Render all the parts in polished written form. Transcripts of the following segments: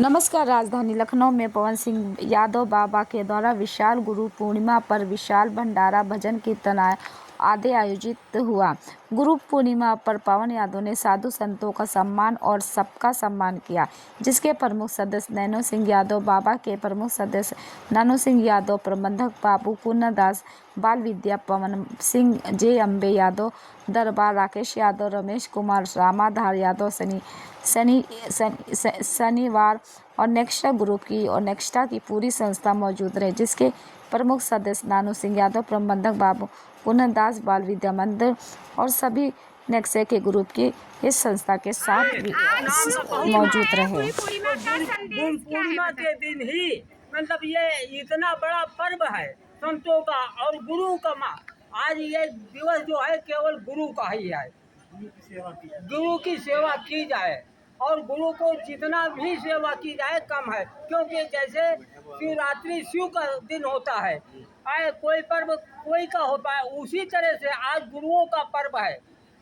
नमस्कार। राजधानी लखनऊ में पवन सिंह यादव बाबा के द्वारा विशाल गुरु पूर्णिमा पर विशाल भंडारा भजन कीर्तन आदि आयोजित हुआ। गुरु पूर्णिमा पर पवन यादव ने साधु संतों का सम्मान और सबका सम्मान किया, जिसके प्रमुख सदस्य नैनो सिंह यादव, बाबा के प्रमुख सदस्य नानू सिंह यादव, प्रबंधक बाबू पूर्णदास, बाल विद्या पवन सिंह, जे अम्बे यादव दरबार, राकेश यादव, रमेश कुमार, रामाधार यादव, शनिवार और नेक्स्टा की पूरी संस्था मौजूद रहे, जिसके प्रमुख सदस्य नानू सिंह यादव, प्रबंधक बाबू पूर्णदास, बाल विद्या मंदिर और सभी नेक्से के ग्रुप की इस संस्था के साथ मौजूद रहे। पूर्णिमा के दिन ही मतलब ये इतना बड़ा पर्व है संतों का और गुरु का। आज ये दिवस जो है केवल गुरु का ही है। गुरु की सेवा की जाए और गुरु को जितना भी सेवा की जाए कम है, क्योंकि जैसे शिवरात्रि शिव का दिन होता है, कोई पर्व कोई का होता है, उसी तरह से आज गुरुओं का पर्व है।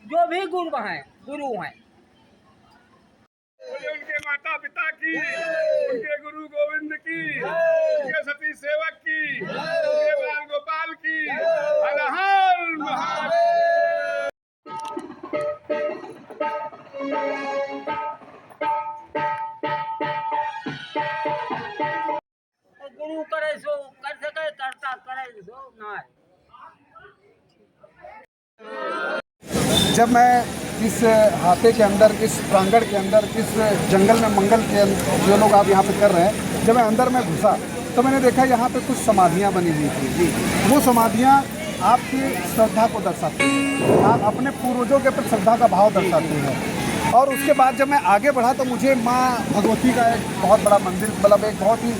जो भी गुरु हैं उनके माता पिता की, उनके गुरु गोविंद की, उनके सती सेवक की, उनके बाल गोपाल की, हर हर महादेव। गुरु करे सो कर सके, करता करे सो ना। जब मैं इस हाते के अंदर, इस प्रांगण के अंदर, इस जंगल में मंगल के जो लोग आप यहाँ पे कर रहे हैं, जब मैं अंदर में घुसा तो मैंने देखा यहाँ पे कुछ समाधियाँ बनी हुई थी। वो समाधियाँ आपकी श्रद्धा को दर्शाती हैं, आप अपने पूर्वजों के प्रति श्रद्धा का भाव दर्शाती हैं। और उसके बाद जब मैं आगे बढ़ा तो मुझे माँ भगवती का एक बहुत बड़ा मंदिर, मतलब एक बहुत ही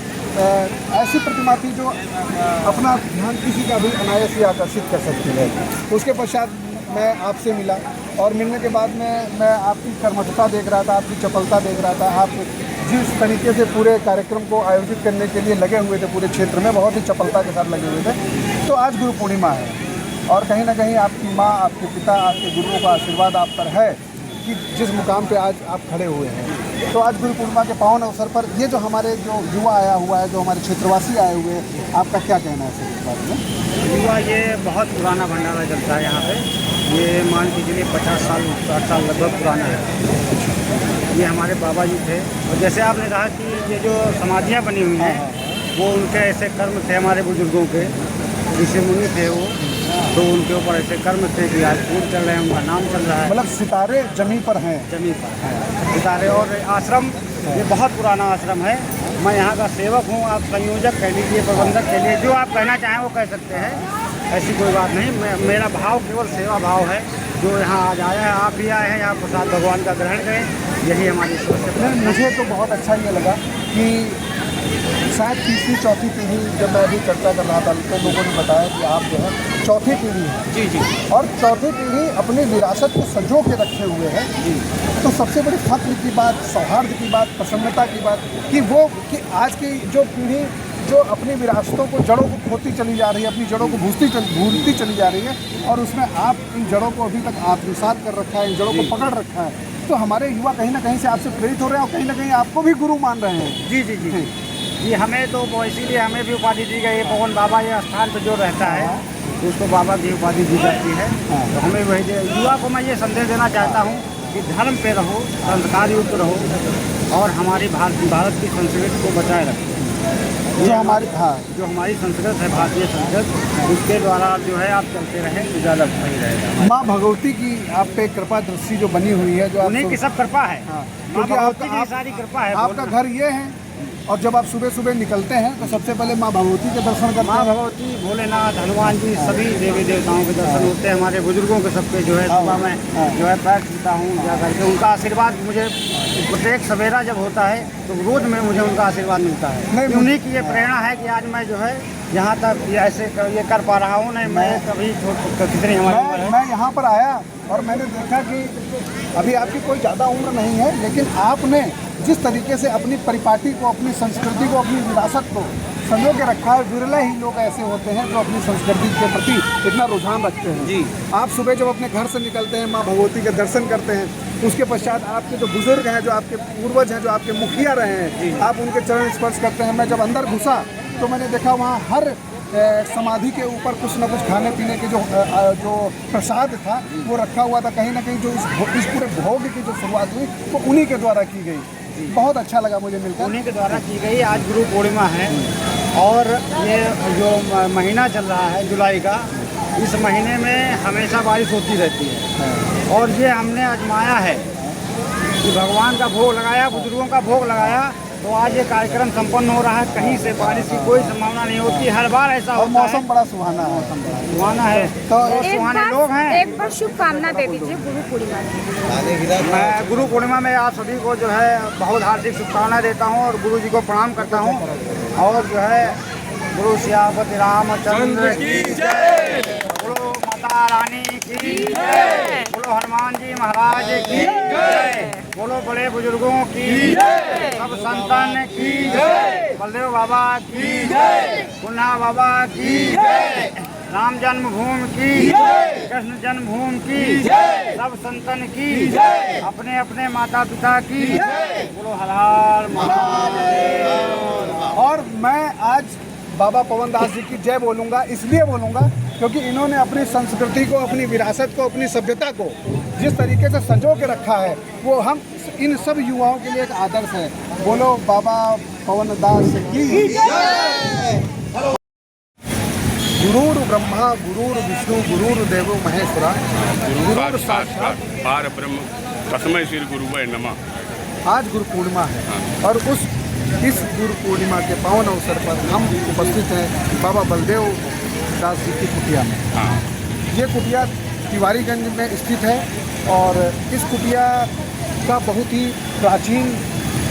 ऐसी प्रतिमा थी जो अपना ध्यान किसी का भी अनायास ही आकर्षित कर सकती है। उसके पश्चात मैं आपसे मिला और मिलने के बाद में मैं आपकी कर्मठता देख रहा था, आपकी चपलता देख रहा था। आप जिस तरीके से पूरे कार्यक्रम को आयोजित करने के लिए लगे हुए थे, पूरे क्षेत्र में बहुत ही चपलता के साथ लगे हुए थे। तो आज गुरु पूर्णिमा है और कहीं ना कहीं आपकी माँ, आपके पिता, आपके गुरुओं का आशीर्वाद आप पर है कि जिस मुकाम पे आज आप खड़े हुए हैं। तो आज गुरु पूर्णिमा के पावन अवसर पर ये जो हमारे जो युवा आया हुआ है, जो हमारे क्षेत्रवासी आए हुए हैं, आपका क्या कहना है इस बारे में? युवा ये बहुत पुराना भंडारा चलता है यहाँ पे। ये मान के चलिए 50 साल 60 साल लगभग पुराना है। ये हमारे बाबा जी थे और जैसे आपने कहा कि ये जो समाधियाँ बनी हुई हैं वो उनके ऐसे कर्म थे, हमारे बुजुर्गों के ऋषि मुनि थे वो, तो उनके ऊपर ऐसे कर्म थे कि आज फूल चल रहे हैं, उनका नाम चल रहा है। मतलब सितारे जमीन पर हैं। जमीन पर है सितारे। और आश्रम ये बहुत पुराना आश्रम है। मैं यहाँ का सेवक हूँ, आप संयोजक कह लीजिए, प्रबंधक कह लीजिए, जो आप कहना चाहें वो कह सकते हैं, ऐसी कोई बात नहीं। मेरा भाव केवल सेवा भाव है। जो यहाँ आज आया है, आप भी आए हैं, यहाँ प्रसाद भगवान का ग्रहण करें, यही हमारी सोच है। मुझे तो बहुत अच्छा ये लगा कि शायद तीसरी चौथी पीढ़ी, जब मैं अभी चर्चा कर रहा था तो लोगों ने बताया कि आप जो है चौथी पीढ़ी है। जी जी। और चौथी पीढ़ी अपनी विरासत को संजो के रखे हुए है। तो सबसे बड़ी फख्र की बात, सौहार्द की बात, प्रसन्नता की बात कि आज की जो पीढ़ी जो अपनी विरासतों को, जड़ों को खोती चली जा रही है, अपनी जड़ों को भूलती चली जा रही है, और उसमें आप इन जड़ों को अभी तक आत्मसात कर रखा है, इन जड़ों को पकड़ रखा है। तो हमारे युवा कहीं ना कहीं से आपसे प्रेरित हो रहे हैं और कहीं ना कहीं आपको भी गुरु मान रहे हैं। जी जी जी जी। हमें तो इसीलिए हमें भी उपाधि दी गई है। पवन बाबा ये स्थान पर जो रहता है तो उसको बाबा की उपाधि दी जाती है। तो हमें वही युवा को मैं ये संदेश देना चाहता हूँ कि धर्म पे रहो, संस्कार युक्त रहो और हमारी भारत की संस्कृति को बचाए रखो। जो हमारी जो हमारी संस्कृत है, भारतीय संस्कृत, उसके द्वारा जो है आप चलते रहें तो ज़्यादा सही रहेगा। माँ भगवती की आप पे कृपा दृष्टि जो बनी हुई है, जो उन्हीं की सब कृपा है। क्योंकि आपकी सारी कृपा है। आपका घर ये है और जब आप सुबह सुबह निकलते हैं तो सबसे पहले माँ भगवती के दर्शन करते हैं। माँ भगवती, भोलेनाथ, हनुमान जी, सभी देवी देवताओं के दर्शन होते हैं। हमारे बुजुर्गों के सबके जो है सुबह में जो है पैर छूता हूँ जा करके। उनका आशीर्वाद मुझे प्रत्येक सवेरा जब होता है तो रोज में मुझे उनका आशीर्वाद मिलता है। उन्हीं की ये प्रेरणा है कि आज मैं जो है यहाँ तक ऐसे ये कर पा रहा हूँ। नहीं मैं कभी कितनी हमारी मैं यहाँ पर आया और मैंने देखा कि अभी आपकी कोई ज़्यादा उम्र नहीं है, लेकिन आपने जिस तरीके से अपनी परिपाटी को, अपनी संस्कृति को, अपनी विरासत को संजो के रखा है, विरले ही लोग ऐसे होते हैं जो अपनी संस्कृति के प्रति इतना रुझान रखते हैं। जी। आप सुबह जब अपने घर से निकलते हैं, माँ भगवती के दर्शन करते हैं, उसके पश्चात आपके जो बुजुर्ग हैं, जो आपके पूर्वज हैं, जो आपके मुखिया रहे हैं, आप उनके चरण स्पर्श करते हैं। मैं जब अंदर घुसा तो मैंने देखा वहाँ हर समाधि के ऊपर कुछ न कुछ खाने पीने के जो प्रसाद था वो रखा हुआ था। कहीं ना कहीं जो इस पूरे भोग की जो शुरुआत हुई वो उन्हीं के द्वारा की गई। बहुत अच्छा लगा मुझे मिलकर। उन्हीं के द्वारा की गई। आज गुरु पूर्णिमा है और ये जो महीना चल रहा है जुलाई का, इस महीने में हमेशा बारिश होती रहती है और ये हमने आजमाया है कि भगवान का भोग लगाया, बुजुर्गों का भोग लगाया, तो आज ये कार्यक्रम संपन्न हो रहा है। कहीं से बारिश की कोई संभावना नहीं होती, हर बार ऐसा और होता है। मौसम बड़ा सुहाना है। सुहाना है तो और सुहाने लोग हैं। एक बार शुभकामना दे दीजिए गुरु पूर्णिमा की। मैं गुरु पूर्णिमा में आप सभी को जो है बहुत हार्दिक शुभकामनाएं देता हूँ और गुरु जी को प्रणाम करता हूँ। और जो है गुरु सियापति रामचंद्र की जय, बोलो माता रानी की जय, बोलो हनुमान जी महाराज की जय, बोलो बड़े बुजुर्गों की जय, सब संतान की जय, बलदेव बाबा की जय, पुन्हा बाबा की जय, राम जन्मभूमि की जय, कृष्ण जन्मभूमि की जय, सब संतन की जय, अपने अपने माता पिता की जय, बोलो हर हर महादेव। और मैं आज बाबा पवन दास जी की जय बोलूँगा, इसलिए बोलूँगा क्योंकि इन्होंने अपनी संस्कृति को, अपनी विरासत को, अपनी सभ्यता को जिस तरीके से संजो के रखा है वो हम इन सब युवाओं के लिए एक आदर्श है। बोलो बाबा पवन दास की जय। गुरुर् ब्रह्मा गुरुर् विष्णु गुरुर्देवो महेश्वरा गुरुर् साक्षात् पार ब्रह्म तस्मै श्री गुरुवे नमः। आज गुरु पूर्णिमा है और इस गुरु पूर्णिमा के पावन अवसर पर हम उपस्थित हैं बाबा बलदेव दास जी की कुटिया में। ये कुटिया तिवारीगंज में स्थित है और इस कुटिया का बहुत ही प्राचीन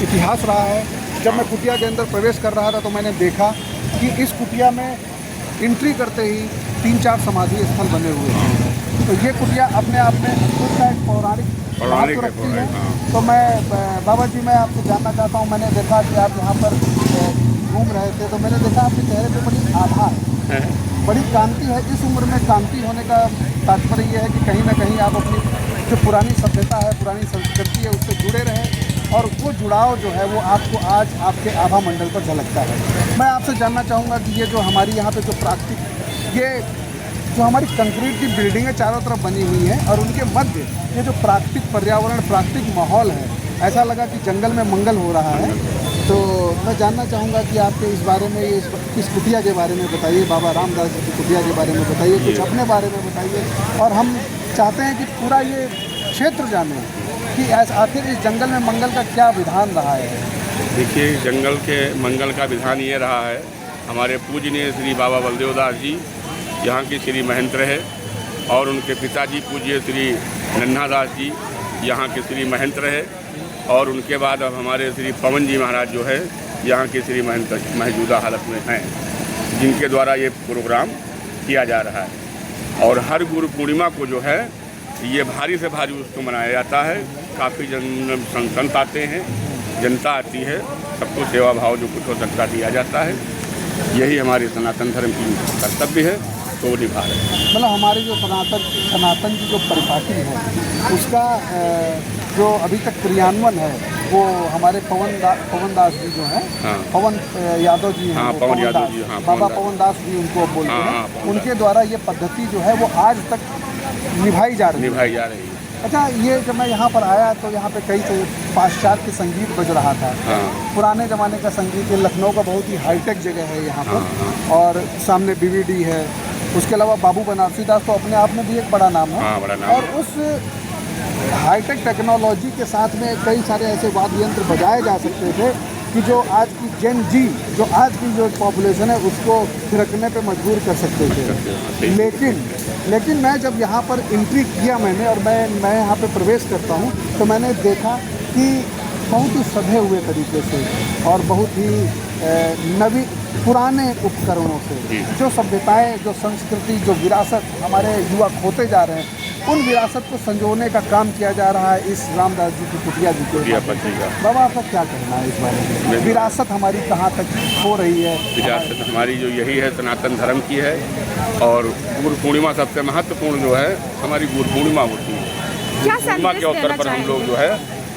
इतिहास रहा है। जब मैं कुटिया के अंदर प्रवेश कर रहा था तो मैंने देखा कि इस कुटिया में एंट्री करते ही 3-4 समाधि स्थल बने हुए हैं। तो ये कुटिया अपने आप में खुद का एक पौराणिक महत्व रखती है। तो मैं बाबा जी मैं आपसे जानना चाहता हूँ, मैंने देखा कि आप यहाँ पर घूम रहे थे तो मैंने देखा आपके चेहरे पे बड़ी आभा है, बड़ी कांति है। इस उम्र में कांति होने का तात्पर्य ये है कि कहीं ना कहीं आप अपनी जो पुरानी सभ्यता है, पुरानी संस्कृति है, उससे जुड़े रहें और वो जुड़ाव जो है वो आपको आज आपके आभा मंडल पर झलकता है। मैं आपसे जानना चाहूँगा कि ये जो हमारी यहाँ पे जो प्राकृतिक ये जो हमारी कंक्रीट की बिल्डिंगें चारों तरफ बनी हुई हैं और उनके मध्य ये जो प्राकृतिक पर्यावरण, प्राकृतिक माहौल है, ऐसा लगा कि जंगल में मंगल हो रहा है। तो मैं जानना चाहूँगा कि आपके इस बारे में, इस कुटिया के बारे में बताइए, बाबा रामदास जी की कुटिया के बारे में बताइए, कुछ अपने बारे में बताइए। और हम चाहते हैं कि पूरा ये क्षेत्र जाने कि आखिर इस जंगल में मंगल का क्या विधान रहा है। देखिए, जंगल के मंगल का विधान ये रहा है, हमारे पूजनीय श्री बाबा बलदेव दास जी यहाँ के श्री महंत रहे और उनके पिताजी पूज्य श्री नन्हा दास जी यहाँ के श्री महंत रहे और उनके बाद अब हमारे श्री पवन जी महाराज जो है यहाँ के श्री महंत मौजूदा हालत में हैं, जिनके द्वारा ये प्रोग्राम किया जा रहा है। और हर गुरु पूर्णिमा को जो है ये भारी से भारी उसको मनाया जाता है। काफ़ी संत आते हैं, जनता आती है, सबको सेवा भाव जो कुछ हो सकता दिया जाता है। यही हमारे सनातन धर्म की कर्तव्य है, तो निभा रहे हैं। मतलब हमारी जो सनातन की जो परिपाटी है उसका जो अभी तक क्रियान्वयन है वो हमारे पवन दास जी जो हैं, पवन यादव जी हैं, हाँ, पवन यादव जी, हाँ, बाबा पवन दास जी उनको बोलते हैं, उनके द्वारा ये पद्धति जो है वो आज तक निभाई जा रही है। अच्छा, ये जब मैं यहाँ पर आया तो यहाँ पे कई पाश्चात्य संगीत बज रहा था। पुराने ज़माने का संगीत, ये लखनऊ का बहुत ही हाईटेक जगह है यहाँ पर। और सामने बीवीडी है, उसके अलावा बाबू बनारसी दास तो अपने आप में भी एक बड़ा नाम है। बड़ा नाम। और उस हाईटेक टेक्नोलॉजी के साथ में कई सारे ऐसे वाद्य यंत्र बजाए जा सकते थे कि जो आज की जेन जी, जो आज की जो पॉपुलेशन है उसको थिरकने पे मजबूर कर सकते थे। लेकिन मैं जब यहाँ पर एंट्री किया मैंने और मैं यहाँ पे प्रवेश करता हूँ तो मैंने देखा कि बहुत ही सधे हुए तरीके से और बहुत ही पुराने उपकरणों से जो सभ्यताएं, जो संस्कृति, जो विरासत हमारे युवा खोते जा रहे हैं, उन विरासत को संजोने का काम किया जा रहा है इस रामदास जी की कुटिया जी के माध्यम से। बाबा, आपका क्या कहना है इस बारे में? विरासत हमारी कहाँ तक हो रही है? विरासत हमारी जो यही है, सनातन धर्म की है। और गुरु पूर्णिमा सबसे महत्वपूर्ण जो है हमारी गुरु पूर्णिमा होती है। गुरु पूर्णिमा के अवसर पर हम लोग जो है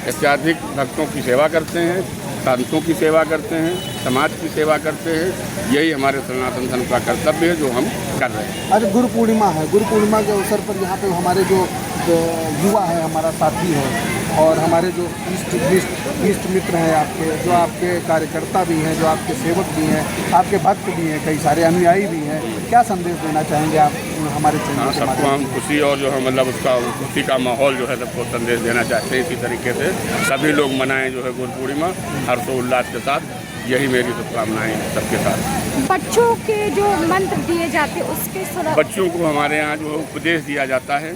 अत्याधिक भक्तों की सेवा करते हैं, संतों की सेवा करते हैं, समाज की सेवा करते हैं। यही हमारे सनातन धर्म का कर्तव्य है जो हम कर रहे हैं। आज गुरु पूर्णिमा है, गुरु पूर्णिमा के अवसर पर यहाँ पे हमारे जो युवा है, हमारा साथी है, और हमारे जो इष्ट मित्र हैं आपके, जो आपके कार्यकर्ता भी हैं, जो आपके सेवक भी हैं, आपके भक्त भी हैं, कई सारे अनुयायी भी हैं, क्या संदेश देना चाहेंगे आप हमारे चैनल के सबको माध्यम हम खुशी और जो है मतलब उसका खुशी का माहौल जो है सबको संदेश देना चाहते हैं। इसी तरीके से सभी लोग मनाएं जो है गुरु पूर्णिमा हर्षोल्लास के साथ। यही मेरी शुभकामनाएं हैं सबके साथ। बच्चों के जो मंत्र दिए जाते हैं उसके बच्चों को हमारे यहाँ जो उपदेश दिया जाता है,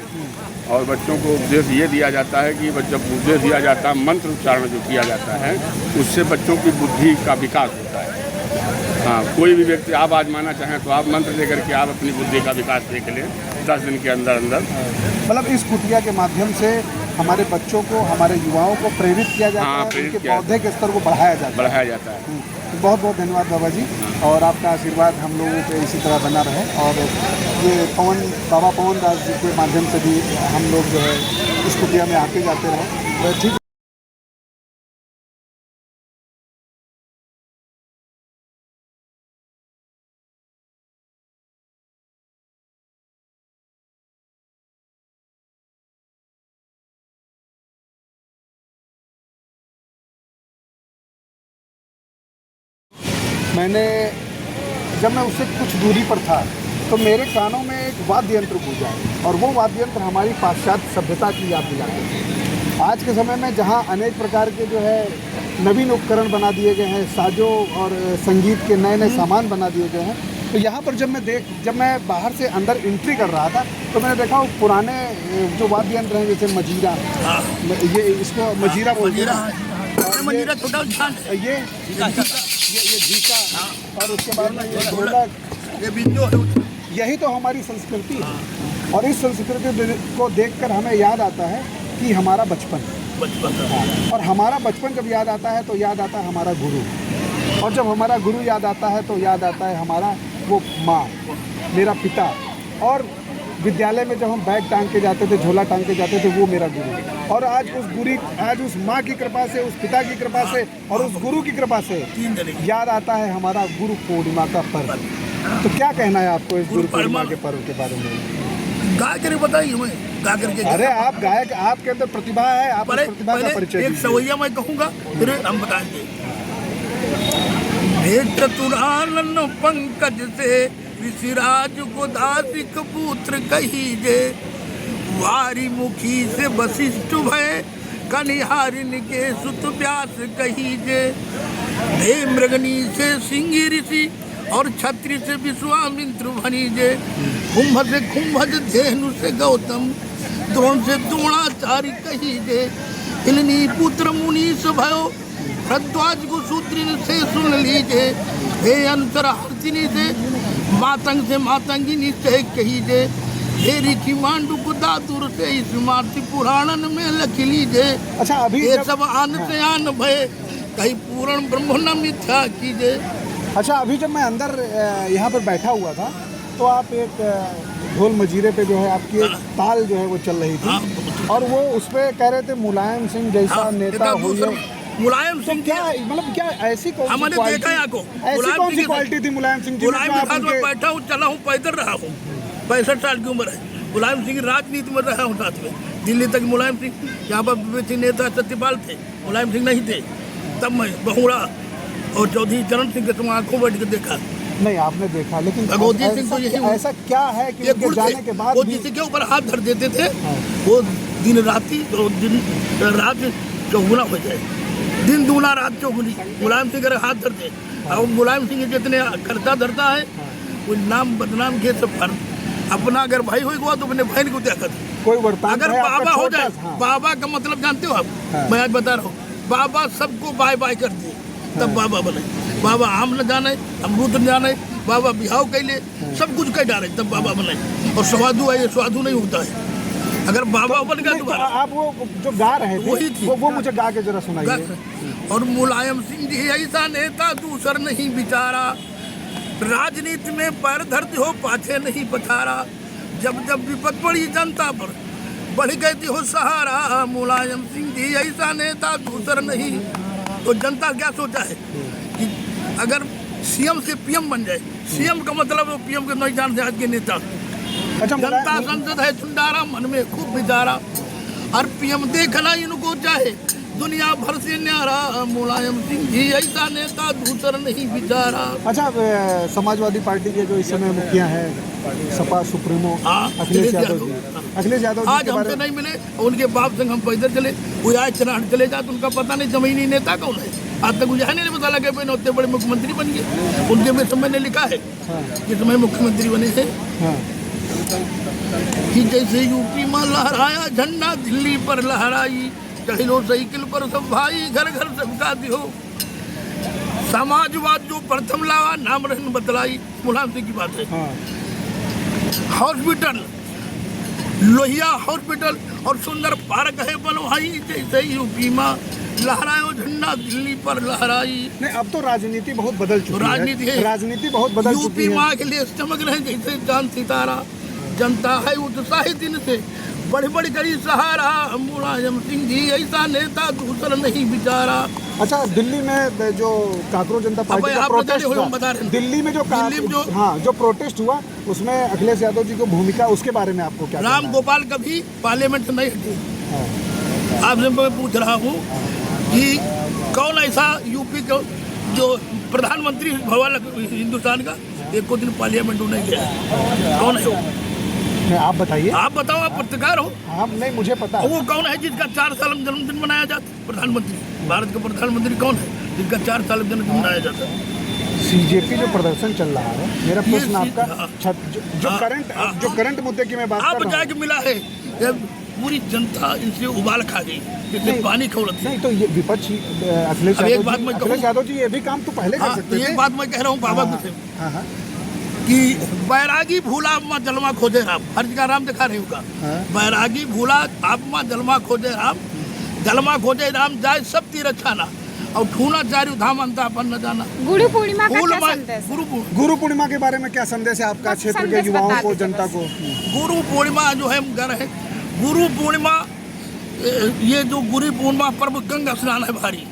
और बच्चों को उपदेश ये दिया जाता है कि जब उपदेश दिया जाता है, मंत्र उच्चारण जो किया जाता है, उससे बच्चों की बुद्धि का विकास होता है। हाँ, कोई भी व्यक्ति आप आजमाना चाहें तो आप मंत्र लेकर के आप अपनी बुद्धि का विकास देख लें 10 दिन के अंदर अंदर। मतलब इस कुटिया के माध्यम से हमारे बच्चों को, हमारे युवाओं को प्रेरित किया जाता है, उनके बौद्धिक स्तर को बढ़ाया जाता है। तो बहुत बहुत धन्यवाद बाबा जी, और आपका आशीर्वाद हम लोगों पे इसी तरह बना रहे। और ये बाबा पवन दास जी के माध्यम से भी हम लोग जो है इस कुटिया में आते जाते रहे। ठीक। जब मैं उससे कुछ दूरी पर था तो मेरे कानों में एक वाद्य यंत्र गूंजा, और वो वाद्य यंत्र हमारी पाश्चात्य सभ्यता की याद दिलाते हैं। आज के समय में जहाँ अनेक प्रकार के जो है नवीन उपकरण बना दिए गए हैं, साजों और संगीत के नए नए सामान बना दिए गए हैं, तो यहाँ पर जब मैं बाहर से अंदर एंट्री कर रहा था तो मैंने देखा वो पुराने जो वाद्य यंत्र हैं, जैसे मजीरा, ये इसको मजीरा बोलते हैं, ये झीका, और उसके बाद में ये ढोलक, ये बिंजो, यही तो हमारी संस्कृति है। और इस संस्कृति को देखकर हमें याद आता है कि हमारा बचपन, और हमारा बचपन जब याद आता है तो याद आता है हमारा गुरु, और जब हमारा गुरु याद आता है तो याद आता है हमारा वो माँ, मेरा पिता। और विद्यालय में जब हम बैग टांग के जाते थे, झोला टांग के जाते थे, वो मेरा गुरु। और आज उस माँ की कृपा से, उस पिता की कृपा से और उस गुरु की कृपा से याद आता है हमारा गुरु पूर्णिमा का पर्व। तो क्या कहना है आपको इस गुरु पूर्णिमा के पर्व के बारे में? गा कर बताइए, हमें गा करके। अरे आप गायक, आपके अंदर प्रतिभा है, आप प्रतिभा का परिचय एक सवैया मैं कहूँगा, फिर हम बताएंगे। भेट चतुरानन पंकज से ऋषिराज को दासिक पुत्र कहीजे, वारी मुखी से वशिष्ठ भय कनिहारिन के सुत व्यास कहीजे, देव मृगनी से सिंह ऋषि और छत्री से विश्वामित्र भनीजे, कुंभ से कुंभज, धेनु से गौतम, द्रोण से द्रोणाचार्य कहीजे, हिलनी पुत्र मुनीष भयो, भरद्वाज को सूत्रिन से सुन लीजे, हे अंतर हर्षिनी से मातंग से मातंगिनी से कहीजे, हे ऋषि मांडुक दातुर से स्मार्ति पुराणन में लिख लीजे। अच्छा, अभी ये सब आन से आन भय कहीं पूर्ण ब्रह्म न मिथ्या कीजे। अच्छा, अभी जब मैं अंदर यहाँ पर बैठा हुआ था तो आप एक ढोल मजीरे पे जो है आपकी एक ताल जो है वो चल रही थी, और वो उस पर कह रहे थे मुलायम सिंह जैसा नेता हुई। मुलायम सिंह क्या मतलब, क्या ऐसी कौन हमने देखा है आपको, कौन सी क्वालिटी थी मुलायम सिंह जी? मुलायम सिंह में बैठा हूँ, चला हूँ, पैदल रहा हूँ, 65 साल की उम्र है। मुलायम सिंह राजनीति में रहा हूँ साथ में, दिल्ली तक मुलायम सिंह, यहाँ पर नेता सत्यपाल थे, मुलायम सिंह नहीं थे। तब मैं बहुड़ा और चौधरी चरण सिंह के तुम आंखों बैठ के देखा। नहीं, आपने देखा, लेकिन भगवती सिंह तो यही ऐसा क्या है कि उनके जाने के बाद वो किसी के ऊपर हाथ धर देते थे, वो दिन राती तो दिन रात चौगुना हो जाए, दिन दूना रात चौगुनी। मुलायम सिंह अगर हाथ धरते, और मुलायम सिंह जितने करता धरता है वो नाम बदनाम के सब फर्क। अपना अगर भाई होगा तो अपने भाई को क्या करते, कोई वर्तान अगर बाबा हो जाए, बाबा का मतलब जानते हो आप? मैं आज बता रहा हूँ, बाबा सबको बाय बाय कर दिए, तब बाबा बने। बाबा आम न जाने, अमरूद न जाने, बाबा बिहाव कैले, सब कुछ कह डाले तब बाबा बने। और स्वादु है, ये स्वादु नहीं होता है। अगर बाबा बन गया दोबारा। आप वो जो गा रहे थे वही थी। वो मुझे गा के जरा सुनाइए। और मुलायम सिंह जी ऐसा नेता दूसर नहीं बिचारा, राजनीति में पैर धरती हो पाछे नहीं पछाड़ा, जब जब विपद पड़ी जनता पर बढ़ गई थी हो सहारा, मुलायम सिंह जी ऐसा नेता दूसर नहीं। तो जनता क्या सोचा है कि अगर सीएम से पीएम बन जाए, सीएम का मतलब है पीएम के नहीं जानते आज के नेता। अच्छा, जनता संसद है चुंडारा, मन में खूब विचारा, और पीएम देखना इनको चाहे दुनिया भर से न्यारा, मुलायम सिंह जी ऐसा नेता दूसर नहीं बिचारा। अच्छा, समाजवादी पार्टी के जो इस समय मुखिया है सपा सुप्रीमो अखिलेश यादव जी, अखिलेश यादव जी आज हमसे नहीं मिले, उनके बाप संग हम पैदल चले, वो आए चनाहट चले जाते, उनका पता नहीं जमीनी नेता कौन है। आज तक मुझे नहीं पता लगा मैंने उतने बड़े मुख्यमंत्री बन गए। उनके में समय ने लिखा है कि समय मुख्यमंत्री बने थे कि जैसे यूपी में लहराया झंडा, दिल्ली पर लहराई, चढ़ो साइकिल पर सब भाई, घर घर सबका दियो, समाजवाद जो प्रथम लावा, नाम रहन बतलाई। मुलायम सिंह की बात है। हॉस्पिटल, लोहिया हॉस्पिटल और सुंदर पार्क है बनवाई, जैसे यूपी में लहरायो झंडा, दिल्ली पर लहराई। नहीं, अब तो राजनीति बहुत बदल चुकी है। राजनीति बहुत बदल चुकी यूपी है। माँ के लिए चमक रहे जैसे चांद सितारा, जनता है उत्साहित इनसे बड़ी बड़ी करी सहारा, मुलायम सिंह जी ऐसा नेता दूसरा नहीं बिचारा। अच्छा, दिल्ली में जो कांग्रेस जनता पार्टी का प्रोटेस्ट हुआ, दिल्ली में जो जो प्रोटेस्ट हुआ उसमें अखिलेश यादव जी की भूमिका, उसके बारे में आपको क्या? राम गोपाल कभी पार्लियामेंट से नहीं हटे। आपसे मैं पूछ रहा हूँ कि कौन ऐसा यूपी का जो प्रधानमंत्री भवन हिंदुस्तान का एक को दिन पार्लियामेंट नहीं गया, कौन है वो? आप बताइए। आप बताओ, आप पत्रकार हो। आप नहीं, मुझे पता है। वो कौन है जिसका 4 साल में जन्मदिन मनाया जाता है? प्रधानमंत्री, भारत का प्रधानमंत्री कौन है जिसका 4 साल में जन्मदिन मनाया जाता है? सीजेपी जो प्रदर्शन चल रहा है, मेरा प्रश्न आपका जो करंट मुद्दे की मैं बात कर रहा हूं। आप जाके मिला है, पूरी जनता इनसे उबाल खा गई, जैसे पानी खौलती है। नहीं तो ये विपक्ष अखिलेश यादव जी ये भी काम तो पहले कर सकते थे। एक बात मैं कह रहा हूँ बाबा से कि बैरागी भूला आप माँ जलमा खोजे राम, हर जगह राम दिखा रही होगा। बैरागी भूला आप माँ जलमा खोजे राम, जलमा खोजे राम जाए सब तीर छाना, और ठूना चारू धाम अंता अपन न जाना। गुरु पूर्णिमा का क्या संदेश? गुरु पूर्णिमा के बारे में क्या संदेश है आपका क्षेत्र के युवाओं को, जनता को? गुरु पूर्णिमा जो है घर है, गुरु पूर्णिमा, ये जो गुरु पूर्णिमा पर्व गंगा स्नान है भारी,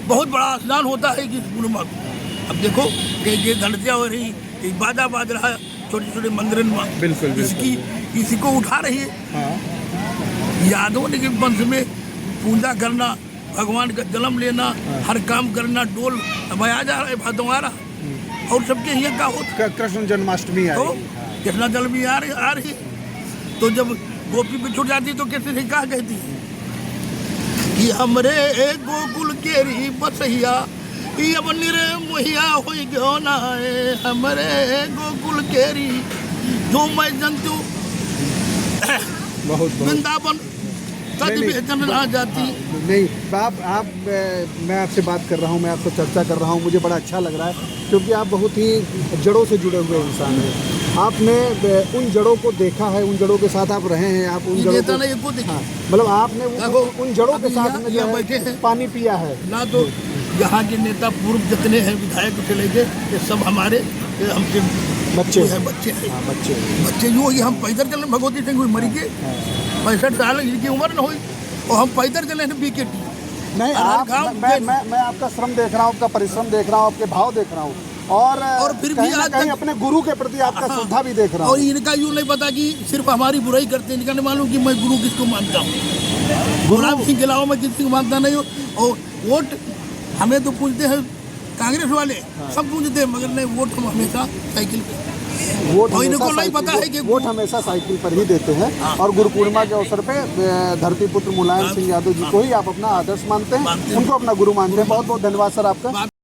बहुत बड़ा स्नान होता है इस पूर्णिमा को। अब देखो कई घंटियाँ हो रही, बाजा बाज रहा है छोटे छोटे मंदिर में, बिल्कुल इसी को उठा रही है। यादव ने वंश में पूजा करना, भगवान का जन्म लेना, हर काम करना, डोल बजाया जा रहा है भदवारा, और सबके यहाँ का होता। कृष्ण जन्माष्टमी तो कृष्ण जन्मी आ रही, तो जब गोपी पे छूट जाती तो कैसे से कहा कहती कि हमरे गोकुल केरी बसैया, अब निर्मोहिया हो गयो ना हमरे गोकुल केरी, जो मैं जंतु वृंदावन ना जाती। नहीं, आप मैं आपसे बात कर रहा हूँ, मैं आपसे चर्चा कर रहा हूँ, मुझे बड़ा अच्छा लग रहा है क्योंकि आप बहुत ही जड़ों से जुड़े हुए इंसान हैं। आपने उन जड़ों को देखा है, उन जड़ों के साथ आप रहे हैं, आप उन जड़ों को मतलब आपने उन जड़ों के साथ में बैठे हैं, पानी पिया है ना। तो यहाँ के नेता पूर्व जितने हैं विधायक से लेके ये सब हमारे हमसे बच्चे हैं, बच्चे जो ही हम पैदल चले, भगवती सिंह मरी के 65 साल इनकी उम्र न हुई और हम पैदल चले बीकेटी। नहीं, मैं आपका श्रम देख रहा हूँ, आपका परिश्रम देख रहा हूँ, आपके भाव देख रहा हूँ, और फिर भी कहीं अपने गुरु के प्रति आपका श्रद्धा भी देख रहा हूँ। और इनका यूँ नहीं पता कि सिर्फ हमारी बुराई करते हैं, इनका नहीं मालूम कि मैं गुरु किसको मानता हूँ। गुलाब सिंह के अलावा मैं किसी को मानता नहीं हूँ। और वोट हमें तो पूछते हैं कांग्रेस वाले, सब पूछते हैं, मगर नहीं, वोट हम हमेशा साइकिल पे, और इनको नहीं पता है कि वोट हमेशा साइकिल पर ही देते हैं। और गुरु पूर्णिमा के अवसर पे धरती पुत्र मुलायम सिंह यादव जी को ही आप अपना आदर्श मानते हैं, उनको अपना गुरु मानते हैं। बहुत बहुत धन्यवाद सर आपका।